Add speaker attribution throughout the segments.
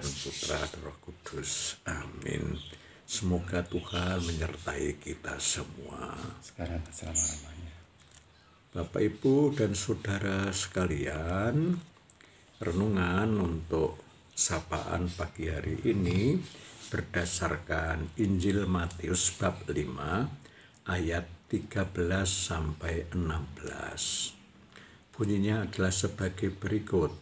Speaker 1: dan Putra dan Roh Kudus. Amin. Semoga Tuhan menyertai kita semua.
Speaker 2: Sekarang selama-lamanya.
Speaker 1: Bapak, Ibu, dan Saudara sekalian, renungan untuk sapaan pagi hari ini berdasarkan Injil Matius bab 5 ayat 13 sampai 16. Bunyinya adalah sebagai berikut.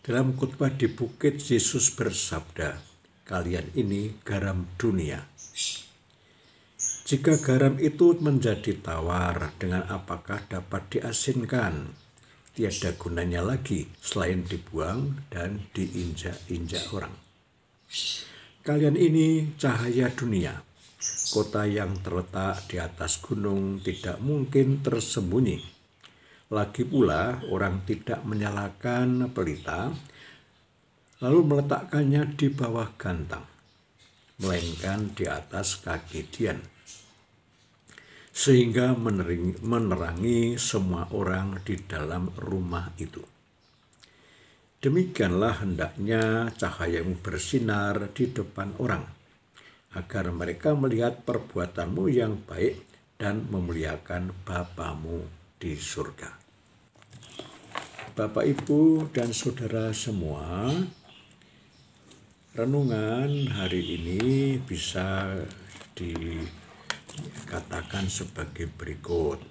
Speaker 1: Dalam khotbah di bukit, Yesus bersabda, "Kalian ini garam dunia. Jika garam itu menjadi tawar, dengan apakah dapat diasinkan? Tiada gunanya lagi selain dibuang dan diinjak-injak orang. Kalian ini cahaya dunia. Kota yang terletak di atas gunung tidak mungkin tersembunyi. Lagi pula, orang tidak menyalakan pelita, lalu meletakkannya di bawah gantang, melainkan di atas kaki dian, sehingga menerangi semua orang di dalam rumah itu. Demikianlah hendaknya cahayamu bersinar di depan orang, agar mereka melihat perbuatanmu yang baik dan memuliakan Bapamu di surga." Bapak, Ibu, dan Saudara semua, renungan hari ini bisa dikatakan sebagai berikut.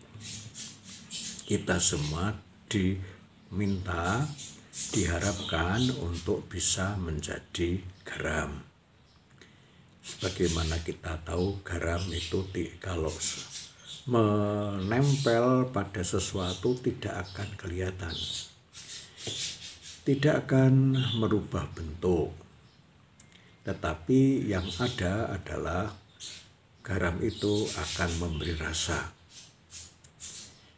Speaker 1: Kita semua diharapkan untuk bisa menjadi garam. Sebagaimana kita tahu, garam itu kalau menempel pada sesuatu tidak akan kelihatan, tidak akan merubah bentuk, tetapi yang ada adalah garam itu akan memberi rasa.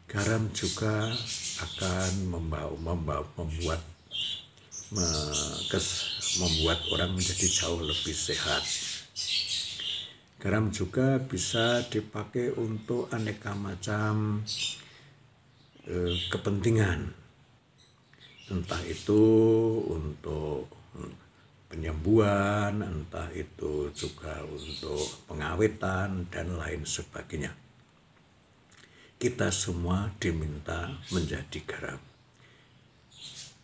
Speaker 1: Garam juga akan membuat orang menjadi jauh lebih sehat. Garam juga bisa dipakai untuk aneka macam kepentingan, entah itu untuk penyembuhan, entah itu juga untuk pengawetan, dan lain sebagainya. Kita semua diminta menjadi garam.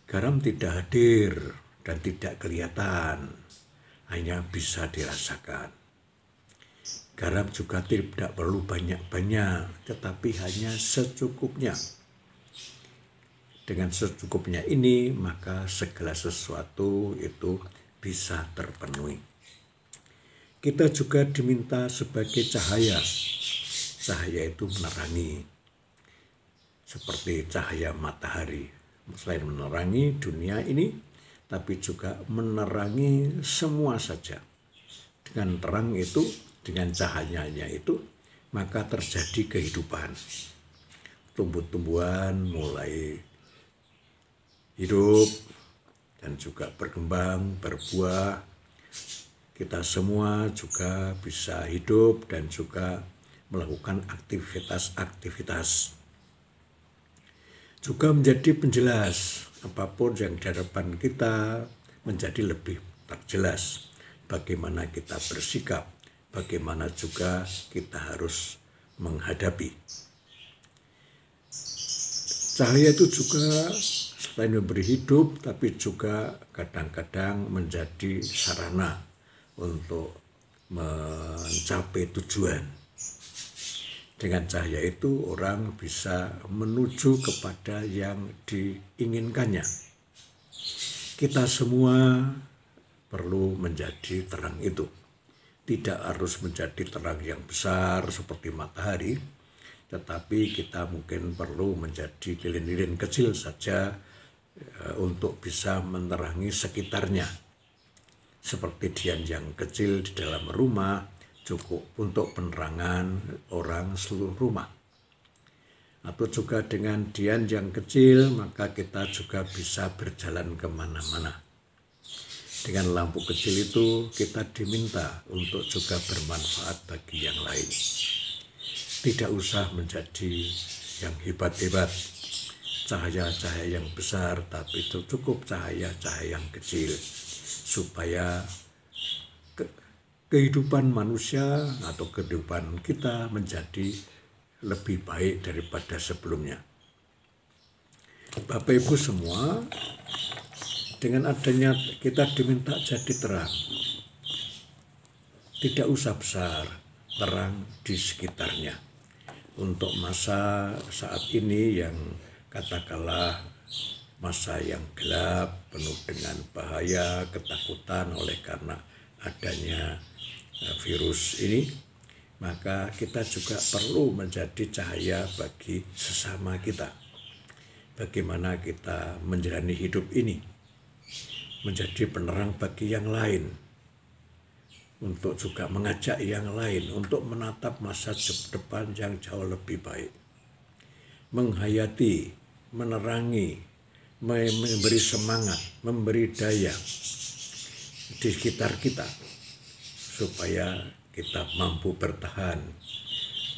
Speaker 1: Garam tidak hadir dan tidak kelihatan, hanya bisa dirasakan. Garam juga tidak perlu banyak-banyak, tetapi hanya secukupnya. Dengan secukupnya ini, maka segala sesuatu itu bisa terpenuhi. Kita juga diminta sebagai cahaya. Cahaya itu menerangi, seperti cahaya matahari. Selain menerangi dunia ini, tapi juga menerangi semua saja. Dengan terang itu, dengan cahayanya itu, maka terjadi kehidupan. Tumbuh-tumbuhan mulai hidup dan juga berkembang, berbuah. Kita semua juga bisa hidup dan juga melakukan aktivitas-aktivitas. Juga menjadi penjelas, apapun yang di hadapan kita menjadi lebih terjelas. Bagaimana kita bersikap, bagaimana juga kita harus menghadapi. Cahaya itu juga selain memberi hidup, tapi juga kadang-kadang menjadi sarana untuk mencapai tujuan. Dengan cahaya itu orang bisa menuju kepada yang diinginkannya. Kita semua perlu menjadi terang itu. Tidak harus menjadi terang yang besar seperti matahari, tetapi kita mungkin perlu menjadi lilin-lilin kecil saja untuk bisa menerangi sekitarnya. Seperti dian yang kecil di dalam rumah, cukup untuk penerangan orang seluruh rumah. Atau juga dengan dian yang kecil, maka kita juga bisa berjalan kemana-mana. Dengan lampu kecil itu, kita diminta untuk juga bermanfaat bagi yang lain. Tidak usah menjadi yang hebat-hebat, cahaya-cahaya yang besar, tapi itu cukup cahaya-cahaya yang kecil. supaya kehidupan manusia atau kehidupan kita menjadi lebih baik daripada sebelumnya. Bapak Ibu semua, dengan adanya kita diminta jadi terang. Tidak usah besar, terang di sekitarnya. Untuk masa saat ini yang katakanlah masa yang gelap, penuh dengan bahaya, ketakutan oleh karena adanya virus ini, maka kita juga perlu menjadi cahaya bagi sesama kita. Bagaimana kita menjalani hidup ini, menjadi penerang bagi yang lain, untuk juga mengajak yang lain untuk menatap masa depan yang jauh lebih baik. Menghayati, menerangi, memberi semangat, memberi daya di sekitar kita, supaya kita mampu bertahan,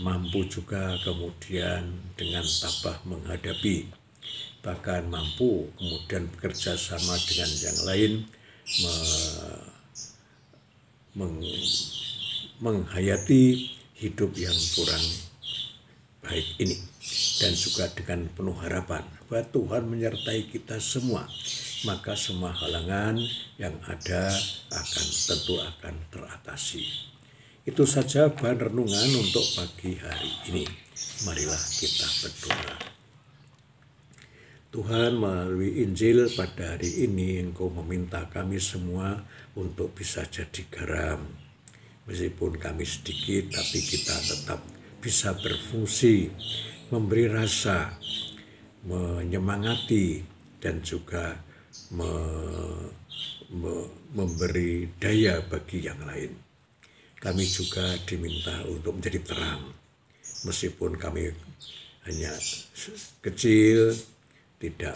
Speaker 1: mampu juga kemudian dengan tabah menghadapi, bahkan mampu kemudian bekerja sama dengan yang lain, menghayati hidup yang kurang baik ini, dan juga dengan penuh harapan bahwa Tuhan menyertai kita semua, maka semua halangan yang ada tentu akan teratasi. Itu saja bahan renungan untuk pagi hari ini. Marilah kita berdoa. Tuhan, melalui Injil pada hari ini Engkau meminta kami semua untuk bisa jadi garam. Meskipun kami sedikit, tapi kita tetap bisa berfungsi, memberi rasa, menyemangati, dan juga memberi daya bagi yang lain. Kami juga diminta untuk menjadi terang. Meskipun kami hanya kecil, tidak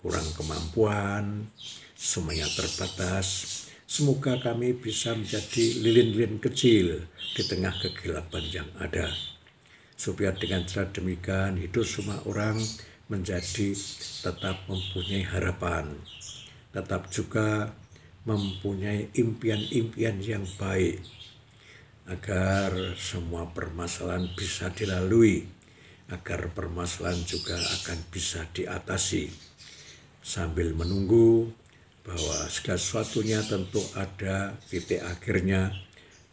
Speaker 1: kurang kemampuan, semuanya terbatas. Semoga kami bisa menjadi lilin-lilin kecil di tengah kegelapan yang ada. Supaya dengan cara demikian hidup semua orang menjadi tetap mempunyai harapan, tetap juga mempunyai impian-impian yang baik, agar semua permasalahan bisa dilalui, agar permasalahan juga akan bisa diatasi, sambil menunggu bahwa segala sesuatunya tentu ada titik akhirnya,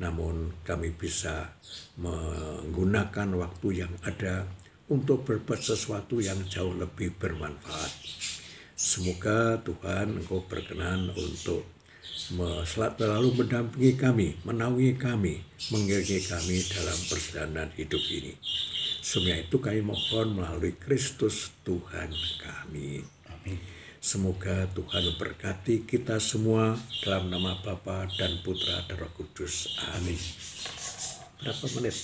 Speaker 1: namun kami bisa menggunakan waktu yang ada untuk berbuat sesuatu yang jauh lebih bermanfaat. Semoga Tuhan Engkau berkenan untuk selalu mendampingi kami, menaungi kami, mengiringi kami dalam perjalanan hidup ini. Semua itu kami mohon melalui Kristus Tuhan kami. Amin. Semoga Tuhan memberkati kita semua dalam nama Bapa dan Putra dan Roh Kudus. Amin. Berapa menit?